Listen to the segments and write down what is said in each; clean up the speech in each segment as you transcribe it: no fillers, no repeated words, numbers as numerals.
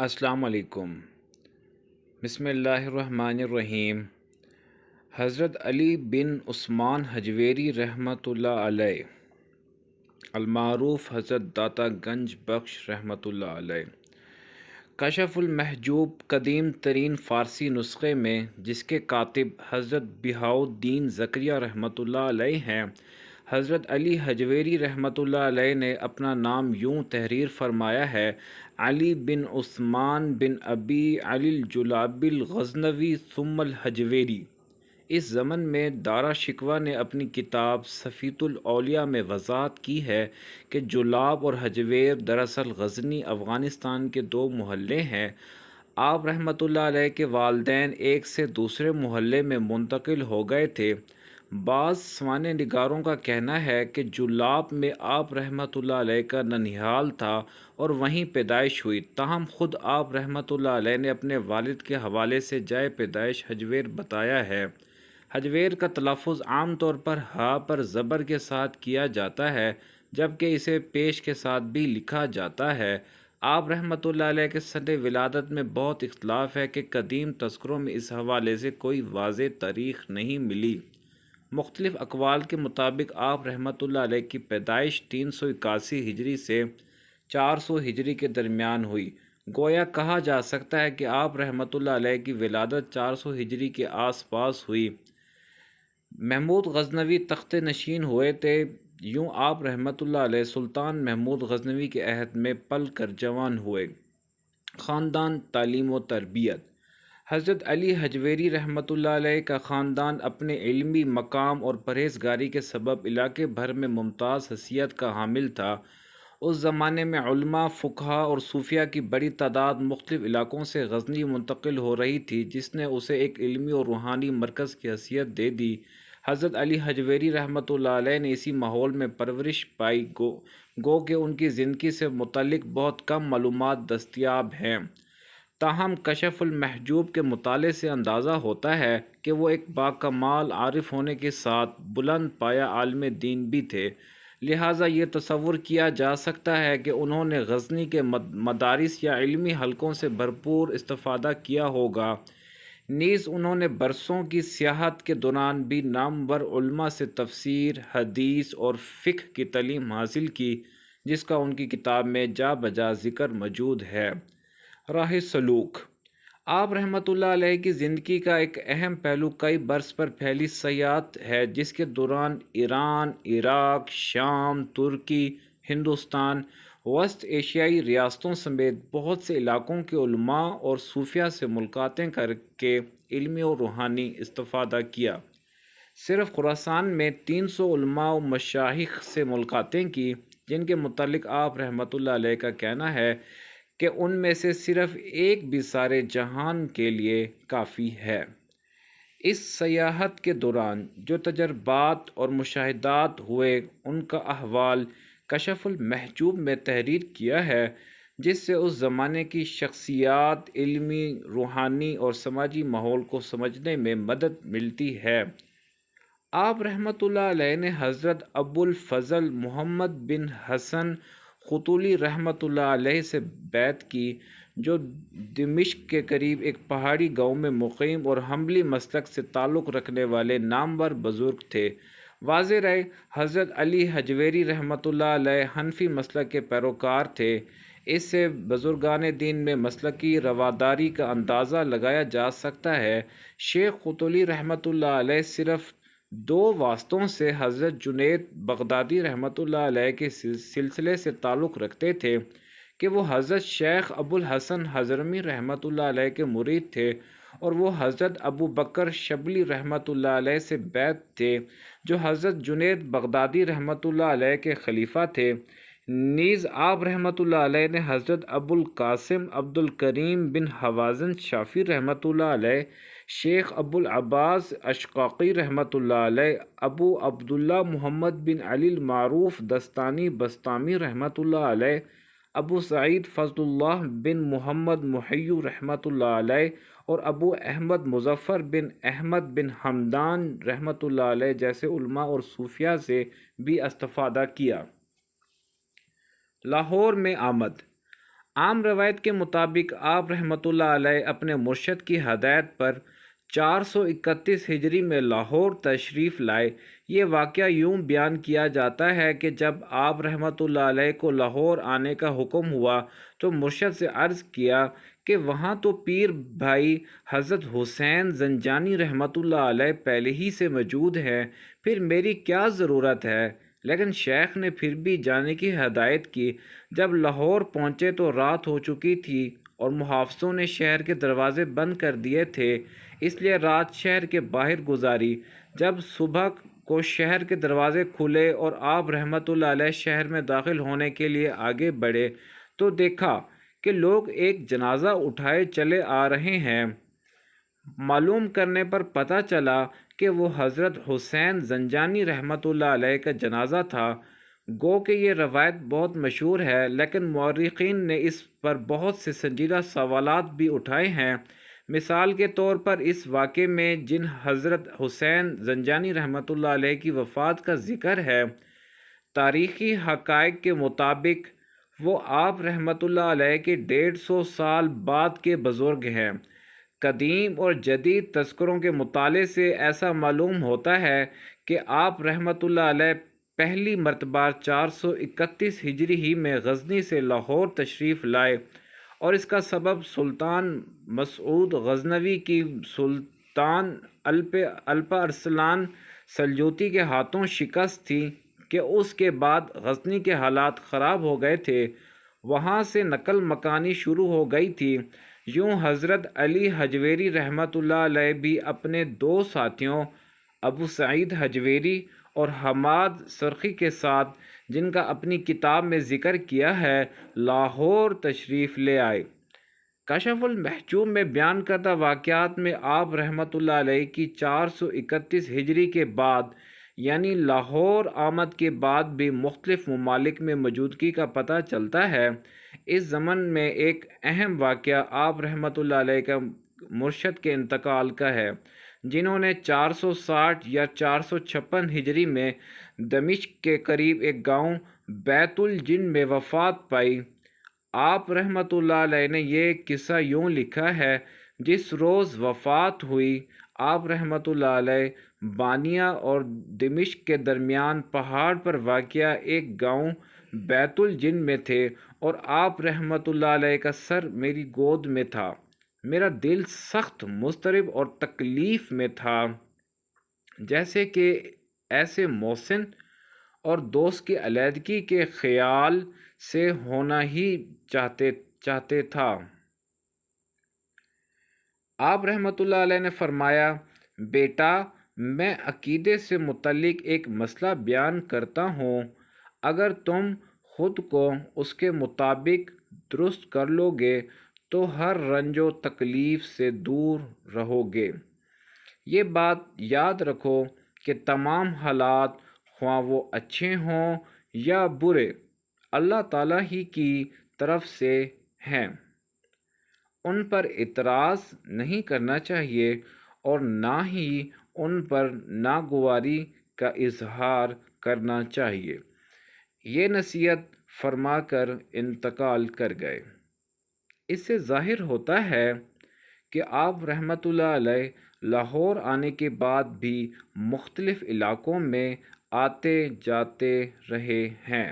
السلام علیکم۔ بسم اللہ الرحمن الرحیم۔ حضرت علی بن عثمان حجویری رحمۃ اللہ علیہ، المعروف حضرت داتا گنج بخش رحمۃ اللہ علیہ، کشف المحجوب قدیم ترین فارسی نسخے میں، جس کے کاتب حضرت بہاؤ الدین زکریا رحمۃ اللہ علیہ ہیں، حضرت علی حجویری رحمۃ اللہ علیہ نے اپنا نام یوں تحریر فرمایا ہے: علی بن عثمان بن ابی علی الجلابی الغزنوی ثم الحجویری۔ اس ضمن میں دارا شکوہ نے اپنی کتاب صفیۃ الاولیاء میں وضاحت کی ہے کہ جلاب اور حجویر دراصل غزنی افغانستان کے دو محلے ہیں۔ آپ رحمۃ اللہ علیہ کے والدین ایک سے دوسرے محلے میں منتقل ہو گئے تھے۔ بعض سوانح نگاروں کا کہنا ہے کہ جلاب میں آپ رحمۃ اللہ علیہ کا ننھیال تھا اور وہیں پیدائش ہوئی، تاہم خود آپ رحمۃ اللہ علیہ نے اپنے والد کے حوالے سے جائے پیدائش حجویر بتایا ہے۔ حجویر کا تلفظ عام طور پر ہا پر زبر کے ساتھ کیا جاتا ہے، جبکہ اسے پیش کے ساتھ بھی لکھا جاتا ہے۔ آپ رحمۃ اللہ علیہ کے سن ولادت میں بہت اختلاف ہے کہ قدیم تذکروں میں اس حوالے سے کوئی واضح تاریخ نہیں ملی۔ مختلف اقوال کے مطابق آپ رحمۃ اللہ علیہ کی پیدائش 381 ہجری سے 400 ہجری کے درمیان ہوئی۔ گویا کہا جا سکتا ہے کہ آپ رحمۃ اللہ علیہ کی ولادت 400 ہجری کے آس پاس ہوئی۔ محمود غزنوی تخت نشین ہوئے تھے، یوں آپ رحمۃ اللہ علیہ سلطان محمود غزنوی کے عہد میں پل کر جوان ہوئے۔ خاندان، تعلیم و تربیت۔ حضرت علی حجویری رحمۃ اللہ علیہ کا خاندان اپنے علمی مقام اور پرہیزگاری کے سبب علاقے بھر میں ممتاز حیثیت کا حامل تھا۔ اس زمانے میں علماء، فقہاء اور صوفیاء کی بڑی تعداد مختلف علاقوں سے غزنی منتقل ہو رہی تھی، جس نے اسے ایک علمی اور روحانی مرکز کی حیثیت دے دی۔ حضرت علی حجویری رحمۃ اللہ علیہ نے اسی ماحول میں پرورش پائی، گو کہ ان کی زندگی سے متعلق بہت کم معلومات دستیاب ہیں۔ تاہم کشف المحجوب کے مطالعے سے اندازہ ہوتا ہے کہ وہ ایک باکمال عارف ہونے کے ساتھ بلند پایہ عالم دین بھی تھے، لہٰذا یہ تصور کیا جا سکتا ہے کہ انہوں نے غزنی کے مدارس یا علمی حلقوں سے بھرپور استفادہ کیا ہوگا۔ نیز انہوں نے برسوں کی سیاحت کے دوران بھی نامور علماء سے تفسیر، حدیث اور فقہ کی تعلیم حاصل کی، جس کا ان کی کتاب میں جا بجا ذکر موجود ہے۔ راہ سلوک۔ آپ رحمۃ اللہ علیہ کی زندگی کا ایک اہم پہلو کئی برس پر پھیلی سیاحت ہے، جس کے دوران ایران، عراق، شام، ترکی، ہندوستان، وسط ایشیائی ریاستوں سمیت بہت سے علاقوں کے علماء اور صوفیاء سے ملاقاتیں کر کے علمی اور روحانی استفادہ کیا۔ صرف خراسان میں 300 علماء و مشائخ سے ملاقاتیں کی، جن کے متعلق آپ رحمۃ اللہ علیہ کا کہنا ہے کہ ان میں سے صرف ایک بھی سارے جہان کے لیے کافی ہے۔ اس سیاحت کے دوران جو تجربات اور مشاہدات ہوئے، ان کا احوال کشف المحجوب میں تحریر کیا ہے، جس سے اس زمانے کی شخصیات، علمی، روحانی اور سماجی ماحول کو سمجھنے میں مدد ملتی ہے۔ آپ رحمۃ اللہ علیہ نے حضرت ابو الفضل محمد بن حسن خطولی رحمۃ اللہ علیہ سے بیعت کی، جو دمشق کے قریب ایک پہاڑی گاؤں میں مقیم اور حنبلی مسلک سے تعلق رکھنے والے نامور بزرگ تھے۔ واضح رہے، حضرت علی حجویری رحمۃ اللہ علیہ حنفی مسلک کے پیروکار تھے۔ اس سے بزرگان دین میں مسلکی رواداری کا اندازہ لگایا جا سکتا ہے۔ شیخ خطولی رحمۃ اللہ علیہ صرف 2 واسطوں سے حضرت جنید بغدادی رحمۃ اللہ علیہ کے سلسلے سے تعلق رکھتے تھے کہ وہ حضرت شیخ ابو الحسن حضرمی رحمۃ اللہ علیہ کے مرید تھے، اور وہ حضرت ابو بکر شبلی رحمۃ اللہ علیہ سے بیعت تھے، جو حضرت جنید بغدادی رحمۃ اللہ علیہ کے خلیفہ تھے۔ نیز آپ رحمۃ اللہ علیہ نے حضرت ابو القاسم عبد الکریم بن حوازن شافی رحمۃ اللہ علیہ، شیخ ابو العباس اشقاقی رحمۃ اللہ علیہ، ابو عبداللہ محمد بن علی المعروف دستانی بسطامی رحمۃ اللہ علیہ، ابو سعید فضل اللہ بن محمد محیو رحمۃ اللہ علیہ اور ابو احمد مظفر بن احمد بن حمدان رحمۃ اللہ علیہ جیسے علماء اور صوفیاء سے بھی استفادہ کیا۔ لاہور میں آمد۔ عام روایت کے مطابق آپ رحمۃ اللہ علیہ اپنے مرشد کی ہدایت پر 431 ہجری میں لاہور تشریف لائے۔ یہ واقعہ یوں بیان کیا جاتا ہے کہ جب آپ رحمۃ اللہ علیہ کو لاہور آنے کا حکم ہوا تو مرشد سے عرض کیا کہ وہاں تو پیر بھائی حضرت حسین زنجانی رحمۃ اللہ علیہ پہلے ہی سے موجود ہیں، پھر میری کیا ضرورت ہے؟ لیکن شیخ نے پھر بھی جانے کی ہدایت کی۔ جب لاہور پہنچے تو رات ہو چکی تھی اور محافظوں نے شہر کے دروازے بند کر دیے تھے، اس لیے رات شہر کے باہر گزاری۔ جب صبح کو شہر کے دروازے کھلے اور آپ رحمۃ اللہ علیہ شہر میں داخل ہونے کے لیے آگے بڑھے تو دیکھا کہ لوگ ایک جنازہ اٹھائے چلے آ رہے ہیں۔ معلوم کرنے پر پتہ چلا کہ وہ حضرت حسین زنجانی رحمۃ اللہ علیہ کا جنازہ تھا۔ گو کہ یہ روایت بہت مشہور ہے، لیکن مورخین نے اس پر بہت سے سنجیدہ سوالات بھی اٹھائے ہیں۔ مثال کے طور پر اس واقعے میں جن حضرت حسین زنجانی رحمۃ اللہ علیہ کی وفات کا ذکر ہے، تاریخی حقائق کے مطابق وہ آپ رحمۃ اللہ علیہ کے 150 سال بعد کے بزرگ ہیں۔ قدیم اور جدید تذکروں کے مطالعے سے ایسا معلوم ہوتا ہے کہ آپ رحمۃ اللہ علیہ پہلی مرتبہ 431 ہجری ہی میں غزنی سے لاہور تشریف لائے، اور اس کا سبب سلطان مسعود غزنوی کی سلطان الپا ارسلان سلجوقی کے ہاتھوں شکست تھی کہ اس کے بعد غزنی کے حالات خراب ہو گئے تھے، وہاں سے نقل مکانی شروع ہو گئی تھی۔ یوں حضرت علی حجویری رحمۃ اللہ علیہ بھی اپنے دو ساتھیوں ابو سعید حجویری اور حماد سرخی کے ساتھ، جن کا اپنی کتاب میں ذکر کیا ہے، لاہور تشریف لے آئے۔ کشف المحجوب میں بیان کردہ واقعات میں آپ رحمۃ اللہ علیہ کی 431 ہجری کے بعد یعنی لاہور آمد کے بعد بھی مختلف ممالک میں موجودگی کا پتہ چلتا ہے۔ اس ضمن میں ایک اہم واقعہ آپ رحمۃ اللہ علیہ کا مرشد کے انتقال کا ہے، جنہوں نے 460 یا 456 ہجری میں دمشق کے قریب ایک گاؤں بیت الجن میں وفات پائی۔ آپ رحمۃ اللہ علیہ نے یہ قصہ یوں لکھا ہے: جس روز وفات ہوئی، آپ رحمۃ اللہ علیہ بانیہ اور دمشق کے درمیان پہاڑ پر واقع ایک گاؤں بیت الجن میں تھے، اور آپ رحمۃ اللہ علیہ کا سر میری گود میں تھا۔ میرا دل سخت مضطرب اور تکلیف میں تھا، جیسے کہ ایسے محسن اور دوست کی علیحدگی کے خیال سے ہونا ہی چاہتے تھا۔ آپ رحمۃ اللہ علیہ نے فرمایا: بیٹا، میں عقیدے سے متعلق ایک مسئلہ بیان کرتا ہوں، اگر تم خود کو اس کے مطابق درست کر لو گے تو ہر رنج و تکلیف سے دور رہو گے۔ یہ بات یاد رکھو کہ تمام حالات، خواہ وہ اچھے ہوں یا برے، اللہ تعالیٰ ہی کی طرف سے ہیں۔ ان پر اعتراض نہیں کرنا چاہیے اور نہ ہی ان پر ناگواری کا اظہار کرنا چاہیے۔ یہ نصیحت فرما کر انتقال کر گئے۔ اس سے ظاہر ہوتا ہے کہ آپ رحمۃ اللہ علیہ لاہور آنے کے بعد بھی مختلف علاقوں میں آتے جاتے رہے ہیں۔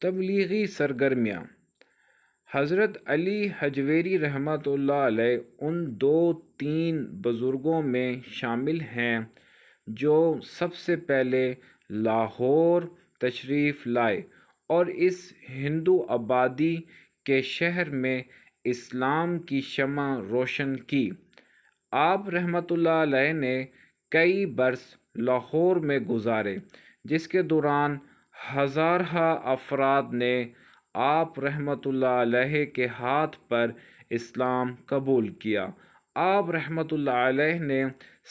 تبلیغی سرگرمیاں: حضرت علی حجویری رحمۃ اللہ علیہ ان 2-3 بزرگوں میں شامل ہیں جو سب سے پہلے لاہور تشریف لائے اور اس ہندو آبادی کے شہر میں اسلام کی شمع روشن کی۔ آپ رحمۃ اللہ علیہ نے کئی برس لاہور میں گزارے، جس کے دوران ہزارہ افراد نے آپ رحمۃ اللہ علیہ کے ہاتھ پر اسلام قبول کیا۔ آپ رحمۃ اللہ علیہ نے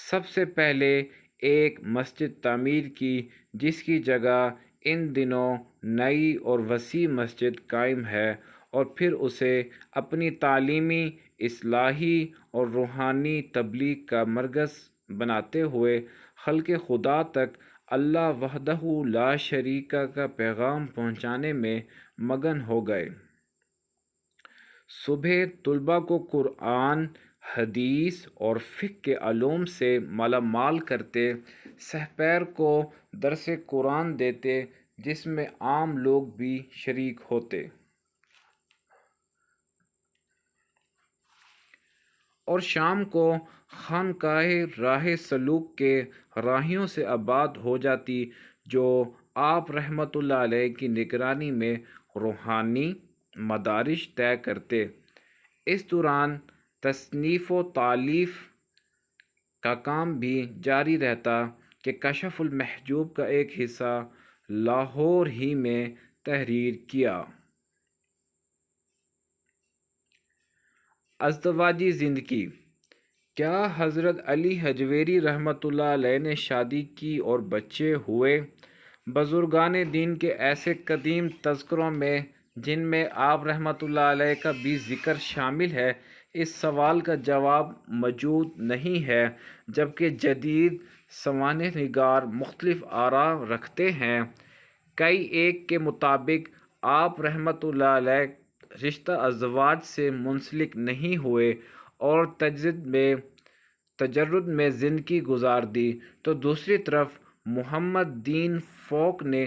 سب سے پہلے ایک مسجد تعمیر کی، جس کی جگہ ان دنوں نئی اور وسیع مسجد قائم ہے، اور پھر اسے اپنی تعلیمی، اصلاحی اور روحانی تبلیغ کا مرکز بناتے ہوئے خلق خدا تک اللہ وحدہ لا شریک کا پیغام پہنچانے میں مگن ہو گئے۔ صبح طلباء کو قرآن، حدیث اور فقہ کے علوم سے مالا مال کرتے، سحپیر کو درس قرآن دیتے جس میں عام لوگ بھی شریک ہوتے، اور شام کو خانقاہ راہ سلوک کے راہیوں سے آباد ہو جاتی جو آپ رحمۃ اللہ علیہ کی نگرانی میں روحانی مدارج طے کرتے۔ اس دوران تصنیف و تالیف کا کام بھی جاری رہتا کہ کشف المحجوب کا ایک حصہ لاہور ہی میں تحریر کیا۔ ازدواجی زندگی۔ کیا حضرت علی حجویری رحمۃ اللہ علیہ نے شادی کی اور بچے ہوئے؟ بزرگان دین کے ایسے قدیم تذکروں میں جن میں آپ رحمۃ اللہ علیہ کا بھی ذکر شامل ہے، اس سوال کا جواب موجود نہیں ہے، جبکہ جدید سوانح نگار مختلف آراء رکھتے ہیں۔ کئی ایک کے مطابق آپ رحمۃ اللہ علیہ رشتہ ازدواج سے منسلک نہیں ہوئے اور تجرد میں زندگی گزار دی، تو دوسری طرف محمد دین فوق نے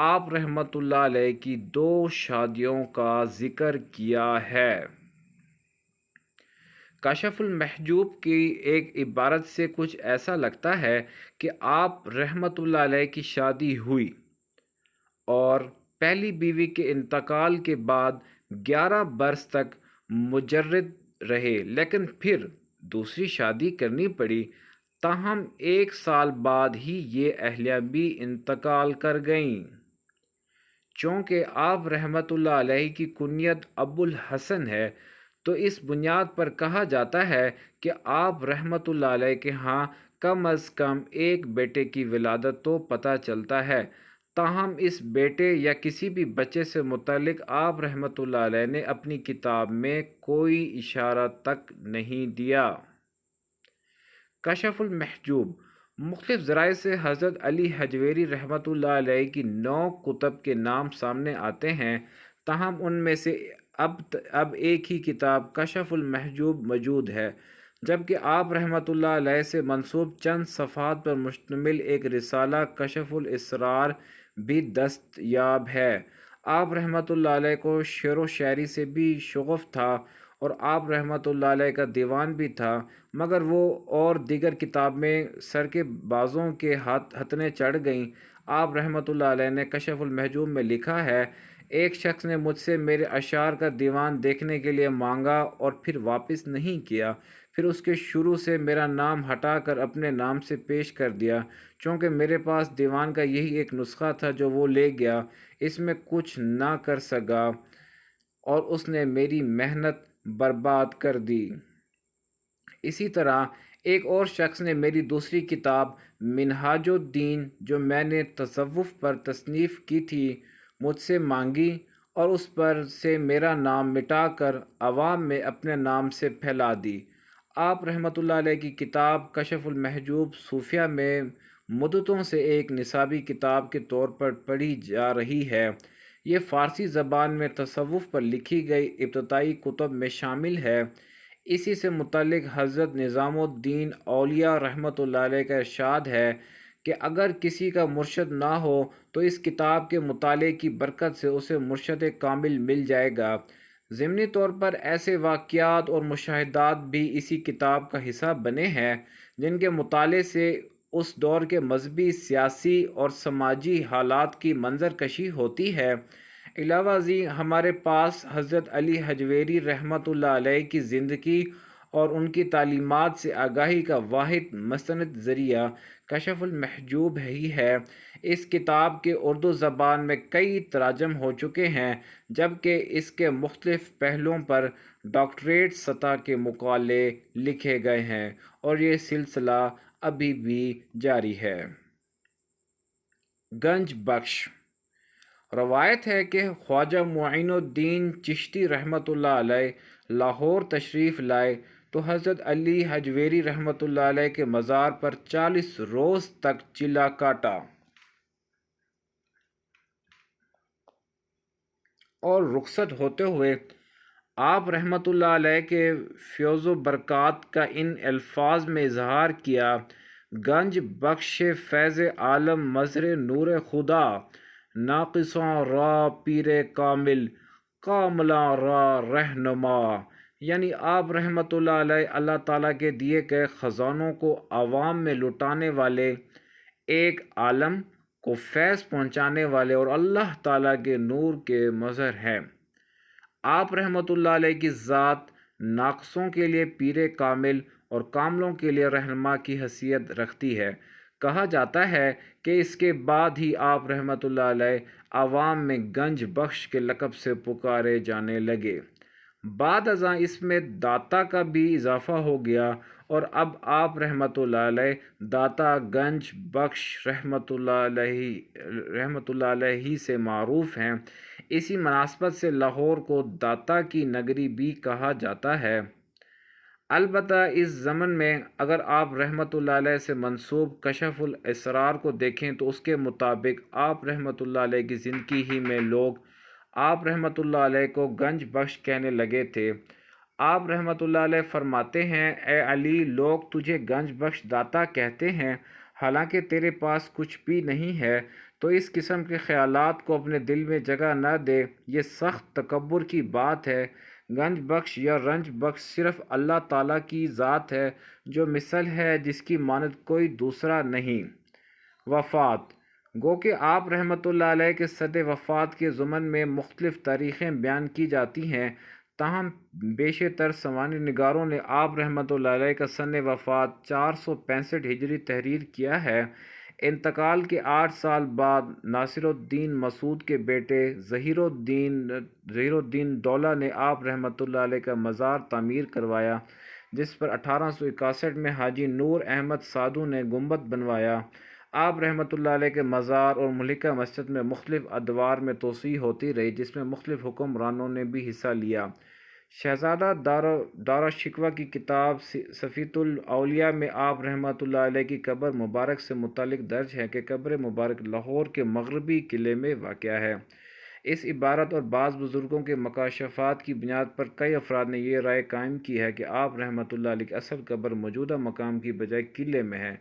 آپ رحمۃ اللہ علیہ کی 2 شادیوں کا ذکر کیا ہے۔ کشف المحجوب کی ایک عبارت سے کچھ ایسا لگتا ہے کہ آپ رحمۃ اللہ علیہ کی شادی ہوئی اور پہلی بیوی کے انتقال کے بعد 11 برس تک مجرد رہے، لیکن پھر دوسری شادی کرنی پڑی، تاہم 1 سال بعد ہی یہ اہلیہ بھی انتقال کر گئیں۔ چونکہ آپ رحمۃ اللہ علیہ کی کنیت ابو الحسن ہے، تو اس بنیاد پر کہا جاتا ہے کہ آپ رحمۃ اللہ علیہ کے ہاں کم از کم ایک بیٹے کی ولادت تو پتہ چلتا ہے، تاہم اس بیٹے یا کسی بھی بچے سے متعلق آپ رحمۃ اللہ علیہ نے اپنی کتاب میں کوئی اشارہ تک نہیں دیا۔ کشف المحجوب۔ مختلف ذرائع سے حضرت علی حجویری رحمۃ اللہ علیہ کی 9 کتب کے نام سامنے آتے ہیں، تاہم ان میں سے اب ایک ہی کتاب کشف المحجوب موجود ہے، جبکہ آپ رحمۃ اللہ علیہ سے منسوب چند صفحات پر مشتمل ایک رسالہ کشف الاسرار بھی دستیاب ہے۔ آپ رحمۃ اللہ علیہ کو شعر و شاعری سے بھی شغف تھا اور آپ رحمۃ اللہ علیہ کا دیوان بھی تھا، مگر وہ اور دیگر کتابیں سر کے بازوں کے ہتھنے چڑھ گئیں۔ آپ رحمۃ اللہ علیہ نے کشف المحجوب میں لکھا ہے، ایک شخص نے مجھ سے میرے اشعار کا دیوان دیکھنے کے لیے مانگا اور پھر واپس نہیں کیا، پھر اس کے شروع سے میرا نام ہٹا کر اپنے نام سے پیش کر دیا، چونکہ میرے پاس دیوان کا یہی ایک نسخہ تھا جو وہ لے گیا، اس میں کچھ نہ کر سکا اور اس نے میری محنت برباد کر دی۔ اسی طرح ایک اور شخص نے میری دوسری کتاب منہاج الدین جو میں نے تصوف پر تصنیف کی تھی مجھ سے مانگی اور اس پر سے میرا نام مٹا کر عوام میں اپنے نام سے پھیلا دی۔ آپ رحمۃ اللہ علیہ کی کتاب کشف المحجوب صوفیہ میں مدتوں سے ایک نصابی کتاب کے طور پر پڑھی جا رہی ہے۔ یہ فارسی زبان میں تصوف پر لکھی گئی ابتدائی کتب میں شامل ہے۔ اسی سے متعلق حضرت نظام الدین اولیاء رحمۃ اللہ علیہ کا ارشاد ہے کہ اگر کسی کا مرشد نہ ہو تو اس کتاب کے مطالعے کی برکت سے اسے مرشد کامل مل جائے گا۔ ضمنی طور پر ایسے واقعات اور مشاہدات بھی اسی کتاب کا حصہ بنے ہیں جن کے مطالعے سے اس دور کے مذہبی، سیاسی اور سماجی حالات کی منظر کشی ہوتی ہے۔ علاوہ ازیں ہمارے پاس حضرت علی حجویری رحمۃ اللہ علیہ کی زندگی اور ان کی تعلیمات سے آگاہی کا واحد مستند ذریعہ کشف المحجوب ہی ہے۔ اس کتاب کے اردو زبان میں کئی تراجم ہو چکے ہیں، جبکہ اس کے مختلف پہلوؤں پر ڈاکٹریٹ سطح کے مقالے لکھے گئے ہیں اور یہ سلسلہ ابھی بھی جاری ہے۔ گنج بخش۔ روایت ہے کہ خواجہ معین الدین چشتی رحمۃ اللہ علیہ لاہور تشریف لائے تو حضرت علی حجویری رحمۃ اللہ علیہ کے مزار پر 40 روز تک چلا کاٹا اور رخصت ہوتے ہوئے آپ رحمۃ اللہ علیہ کے فیض و برکات کا ان الفاظ میں اظہار کیا: گنج بخش فیض عالم مظہر نور خدا، ناقصاں را پیر کامل، کاملاں را رہنما۔ یعنی آپ رحمۃ اللہ علیہ اللہ تعالیٰ کے دیے گئے خزانوں کو عوام میں لٹانے والے، ایک عالم کو فیض پہنچانے والے اور اللہ تعالیٰ کے نور کے مظہر ہیں۔ آپ رحمۃ اللہ علیہ کی ذات ناقصوں کے لیے پیر کامل اور کاملوں کے لیے رہنما کی حیثیت رکھتی ہے۔ کہا جاتا ہے کہ اس کے بعد ہی آپ رحمۃ اللہ علیہ عوام میں گنج بخش کے لقب سے پکارے جانے لگے۔ بعد ازاں اس میں داتا کا بھی اضافہ ہو گیا اور اب آپ رحمۃ اللہ علیہ داتا گنج بخش رحمۃ اللہ علیہ سے معروف ہیں۔ اسی مناسبت سے لاہور کو داتا کی نگری بھی کہا جاتا ہے۔ البتہ اس ضمن میں اگر آپ رحمۃ اللہ علیہ سے منسوب کشف الاسرار کو دیکھیں تو اس کے مطابق آپ رحمۃ اللہ علیہ کی زندگی ہی میں لوگ آپ رحمۃ اللہ علیہ کو گنج بخش کہنے لگے تھے۔ آپ رحمۃ اللہ علیہ فرماتے ہیں: اے علی، لوگ تجھے گنج بخش داتا کہتے ہیں، حالانکہ تیرے پاس کچھ بھی نہیں ہے، تو اس قسم کے خیالات کو اپنے دل میں جگہ نہ دے، یہ سخت تکبر کی بات ہے۔ گنج بخش یا رنج بخش صرف اللہ تعالیٰ کی ذات ہے جو مثل ہے جس کی مانند کوئی دوسرا نہیں۔ وفات: گو کہ آپ رحمۃ اللہ علیہ کے صد وفات کے ضمن میں مختلف تاریخیں بیان کی جاتی ہیں، تاہم بیشتر تر سوانح نگاروں نے آپ رحمۃ اللہ علیہ کا سن وفات 465 ہجری تحریر کیا ہے۔ انتقال کے 8 سال بعد ناصر الدین مسعود کے بیٹے ظہیر الدین دولہ نے آپ رحمۃ اللہ علیہ کا مزار تعمیر کروایا، جس پر 1861 میں حاجی نور احمد سادھو نے گنبد بنوایا۔ آپ رحمۃ اللہ علیہ کے مزار اور ملکہ مسجد میں مختلف ادوار میں توسیع ہوتی رہی، جس میں مختلف حکمرانوں نے بھی حصہ لیا۔ شہزادہ دارا شکوہ کی کتاب صفیۃ الاولیاء میں آپ رحمۃ اللہ علیہ کی قبر مبارک سے متعلق درج ہے کہ قبر مبارک لاہور کے مغربی قلعے میں واقع ہے۔ اس عبارت اور بعض بزرگوں کے مکاشفات کی بنیاد پر کئی افراد نے یہ رائے قائم کی ہے کہ آپ رحمۃ اللہ علیہ کی اصل قبر موجودہ مقام کی بجائے قلعے میں ہے،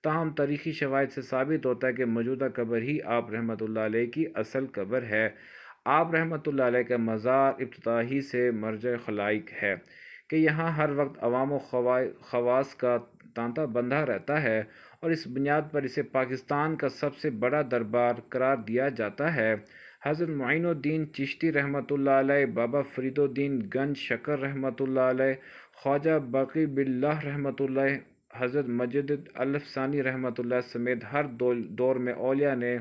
تاہم تاریخی شواہد سے ثابت ہوتا ہے کہ موجودہ قبر ہی آپ رحمۃ اللہ علیہ کی اصل قبر ہے۔ آپ رحمۃ اللہ علیہ کا مزار ابتدائی سے مرجع خلائق ہے کہ یہاں ہر وقت عوام و خواص کا تانتا بندھا رہتا ہے، اور اس بنیاد پر اسے پاکستان کا سب سے بڑا دربار قرار دیا جاتا ہے۔ حضرت معین الدین چشتی رحمۃ اللہ علیہ، بابا فرید الدین گنج شکر رحمۃ اللہ علیہ، خواجہ باقی باللہ رحمۃ اللہ، حضرت مجدد الفسانی رحمۃ اللہ سمیت ہر دور میں اولیاء نے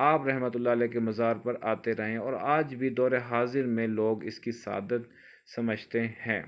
آپ رحمۃ اللہ علیہ کے مزار پر آتے رہے ہیں، اور آج بھی دور حاضر میں لوگ اس کی سعادت سمجھتے ہیں۔